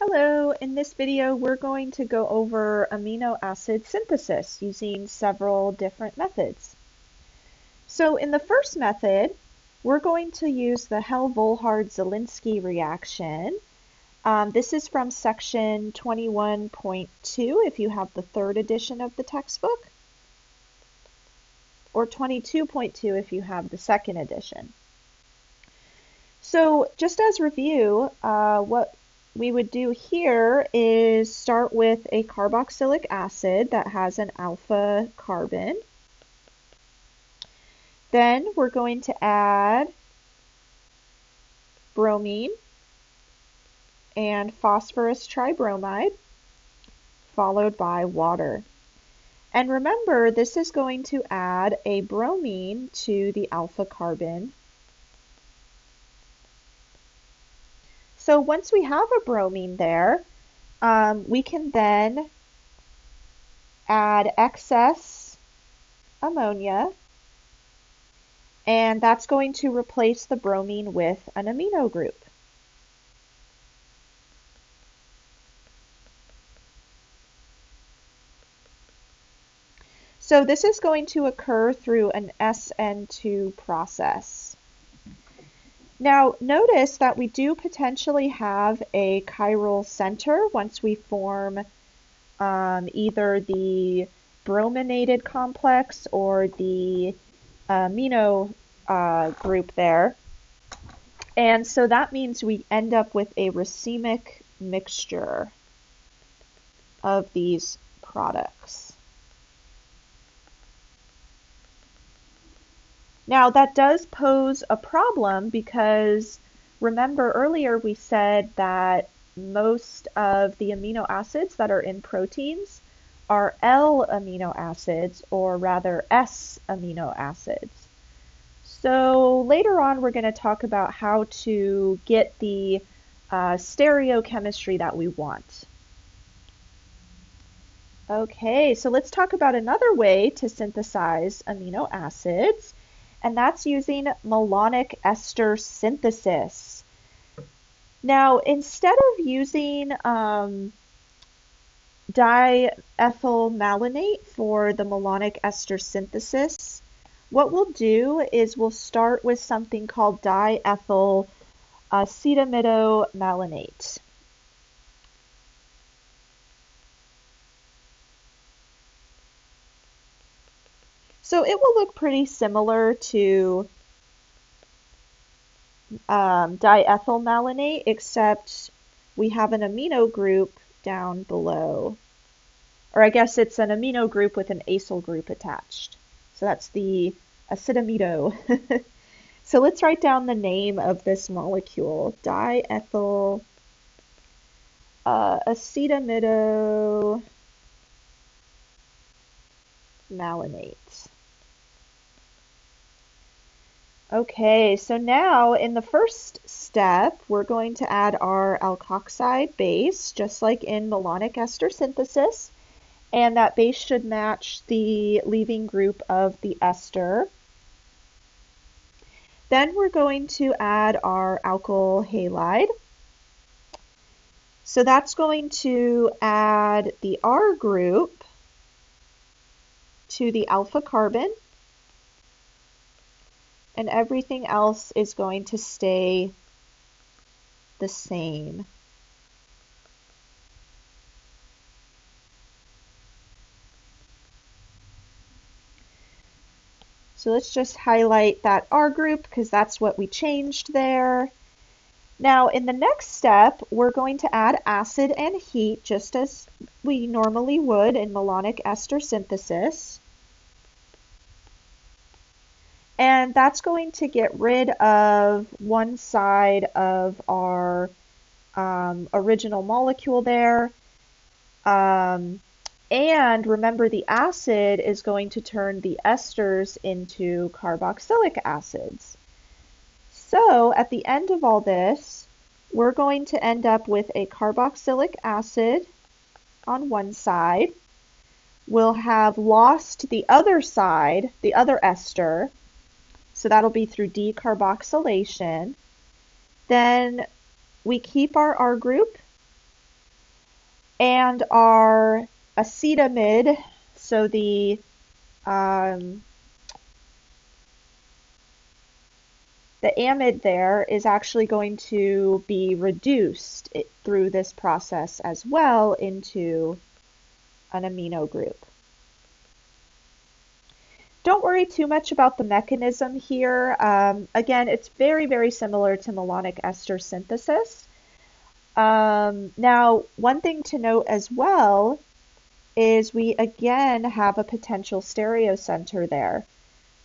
Hello, in this video we're going to go over amino acid synthesis using several different methods. So in the first method, we're going to use the Hell-Volhard-Zielinski reaction. This is from section 21.2 if you have the third edition of the textbook, or 22.2 if you have the second edition. So just as review, what we would do here is start with a carboxylic acid that has an alpha carbon. Then we're going to add bromine and phosphorus tribromide, followed by water. And remember, this is going to add a bromine to the alpha carbon. So once we have a bromine there, we can then add excess ammonia, and that's going to replace the bromine with an amino group. So this is going to occur through an SN2 process. Now notice that we do potentially have a chiral center once we form either the brominated complex or the amino group there. And so that means we end up with a racemic mixture of these products. Now that does pose a problem because remember earlier we said that most of the amino acids that are in proteins are L amino acids, or rather S amino acids. So later on we're going to talk about how to get the stereochemistry that we want. Okay, so let's talk about another way to synthesize amino acids, and that's using Malonic ester synthesis. Now, instead of using diethylmalonate for the Malonic ester synthesis, what we'll do is we'll start with something called diethylacetamidomalonate. So it will look pretty similar to diethylmalonate, except we have an amino group down below. Or I guess it's an amino group with an acyl group attached. So that's the acetamido. So let's write down the name of this molecule. Diethyl acetamidomalonate. Okay, so now in the first step, we're going to add our alkoxide base, just like in malonic ester synthesis, and that base should match the leaving group of the ester. Then we're going to add our alkyl halide. So that's going to add the R group to the alpha carbon, and everything else is going to stay the same. So let's just highlight that R group because that's what we changed there. Now in the next step, we're going to add acid and heat just as we normally would in malonic ester synthesis. And that's going to get rid of one side of our original molecule there. And remember, the acid is going to turn the esters into carboxylic acids. So at the end of all this, we're going to end up with a carboxylic acid on one side. We'll have lost the other side, the other ester. So that'll be through decarboxylation. Then we keep our R group And our acetamide, so um, the amide there is actually going to be reduced through this process as well into an amino group. Don't worry too much about the mechanism here. Again, it's very, very similar to malonic ester synthesis. Now, one thing to note as well is we again have a potential stereocenter there.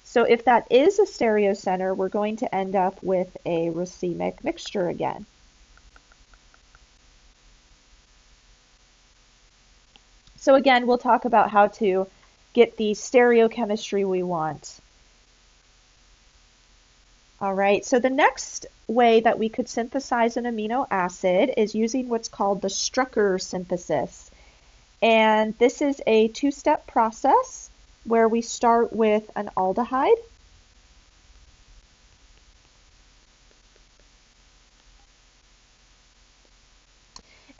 So if that is a stereocenter, we're going to end up with a racemic mixture again. So again, we'll talk about how to get the stereochemistry we want. All right, so the next way that we could synthesize an amino acid is using what's called the Strucker synthesis. And this is a two-step process where we start with an aldehyde.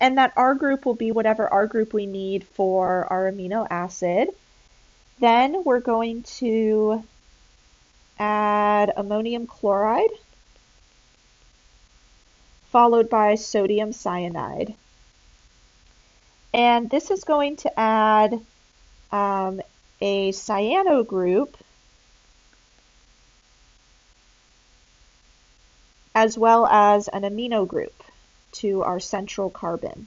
And that R group will be whatever R group we need for our amino acid. Then we're going to add ammonium chloride, followed by sodium cyanide. And this is going to add a cyano group as well as an amino group to our central carbon.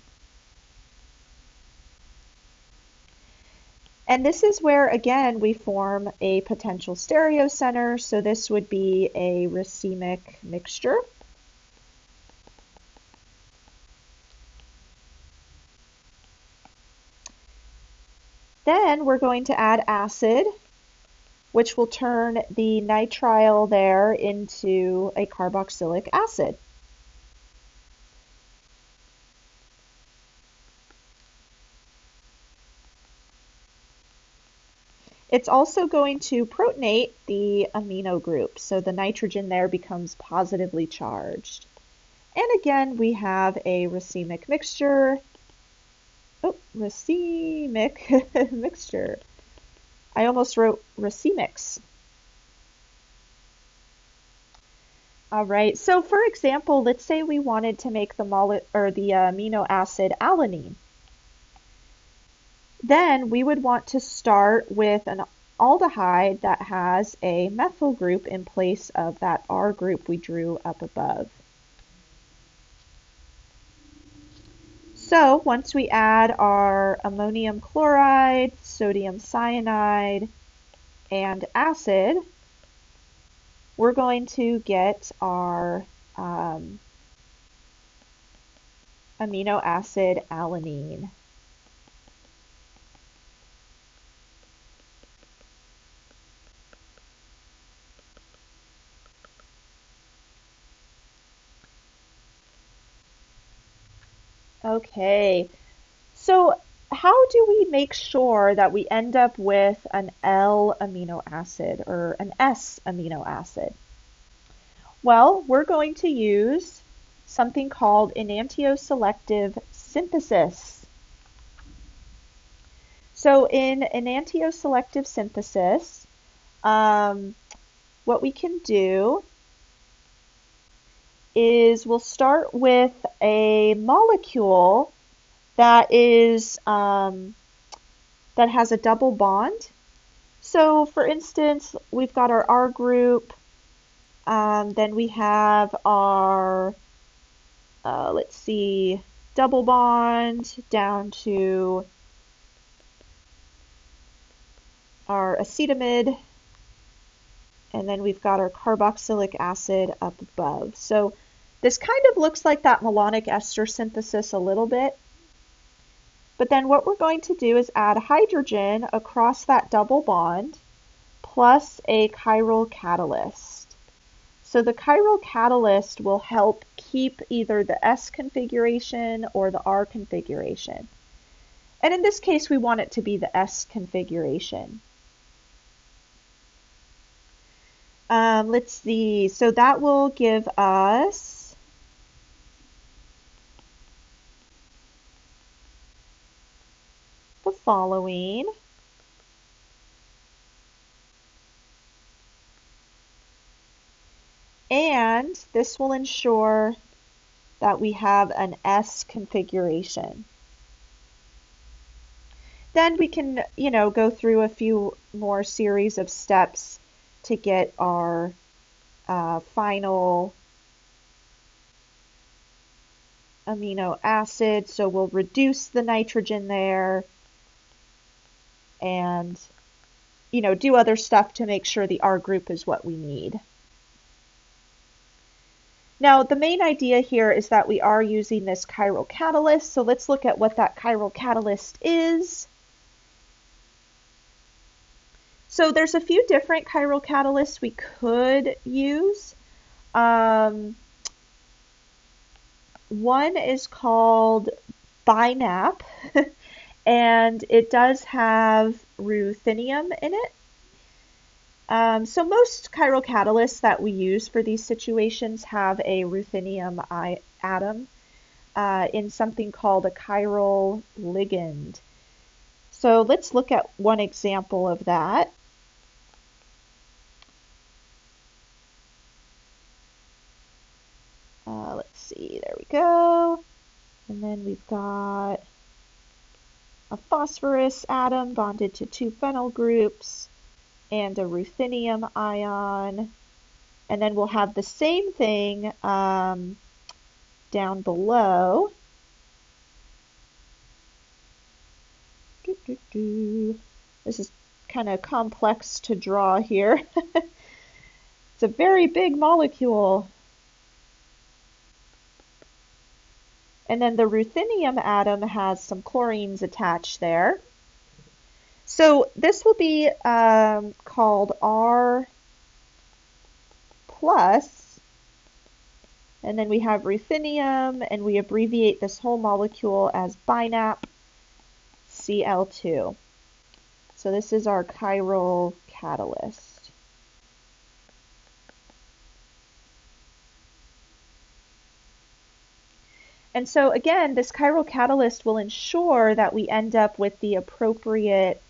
And this is where, again, we form a potential stereocenter. So this would be a racemic mixture. Then we're going to add acid, which will turn the nitrile there into a carboxylic acid. It's also going to protonate the amino group, so the nitrogen there becomes positively charged. And again, we have a racemic mixture. Oh, racemic mixture. I almost wrote racemics. All right, so for example, let's say we wanted to make the amino acid alanine. Then we would want to start with an aldehyde that has a methyl group in place of that R group we drew up above. So once we add our ammonium chloride, sodium cyanide, and acid, we're going to get our amino acid alanine. Okay, so how do we make sure that we end up with an L amino acid or an S amino acid? Well, we're going to use something called enantioselective synthesis. So in enantioselective synthesis, what we can do is we'll start with a molecule that is that has a double bond. So for instance, we've got our R group, then we have our let's see, double bond down to our acetamide, and then we've got our carboxylic acid up above. So this kind of looks like that malonic ester synthesis a little bit. But then what we're going to do is add hydrogen across that double bond plus a chiral catalyst. So the chiral catalyst will help keep either the S configuration or the R configuration. And in this case, we want it to be the S configuration. Let's see, so that will give us following. And this will ensure that we have an S configuration. Then we can, go through a few more series of steps to get our final amino acid. So we'll reduce the nitrogen there and, do other stuff to make sure the R group is what we need. Now, the main idea here is that we are using this chiral catalyst. So let's look at what that chiral catalyst is. So there's a few different chiral catalysts we could use. One is called BiNAP, and it does have ruthenium in it. So most chiral catalysts that we use for these situations have a ruthenium atom in something called a chiral ligand. So let's look at one example of that. Let's see, there we go. And then we've got a phosphorus atom bonded to two phenyl groups and a ruthenium ion. And then we'll have the same thing down below. This is kind of complex to draw here. It's a very big molecule. And then the ruthenium atom has some chlorines attached there. So this will be called R plus, and then we have ruthenium, and we abbreviate this whole molecule as BiNAP Cl2. So this is our chiral catalyst. And so again, this chiral catalyst will ensure that we end up with the appropriate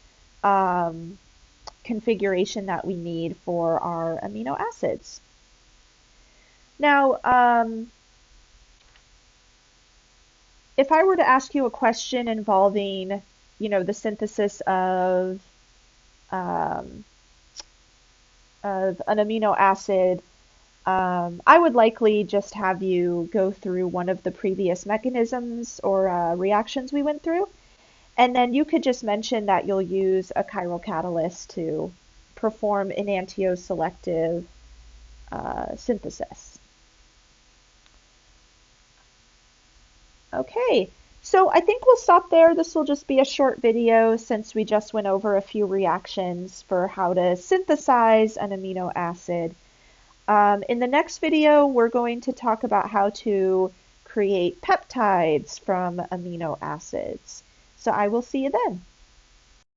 configuration that we need for our amino acids. Now, if I were to ask you a question involving, the synthesis of an amino acid, I would likely just have you go through one of the previous mechanisms or reactions we went through, and then you could just mention that you'll use a chiral catalyst to perform enantioselective synthesis. Okay, so I think we'll stop there. This will just be a short video since we just went over a few reactions for how to synthesize an amino acid. In the next video, we're going to talk about how to create peptides from amino acids. So I will see you then.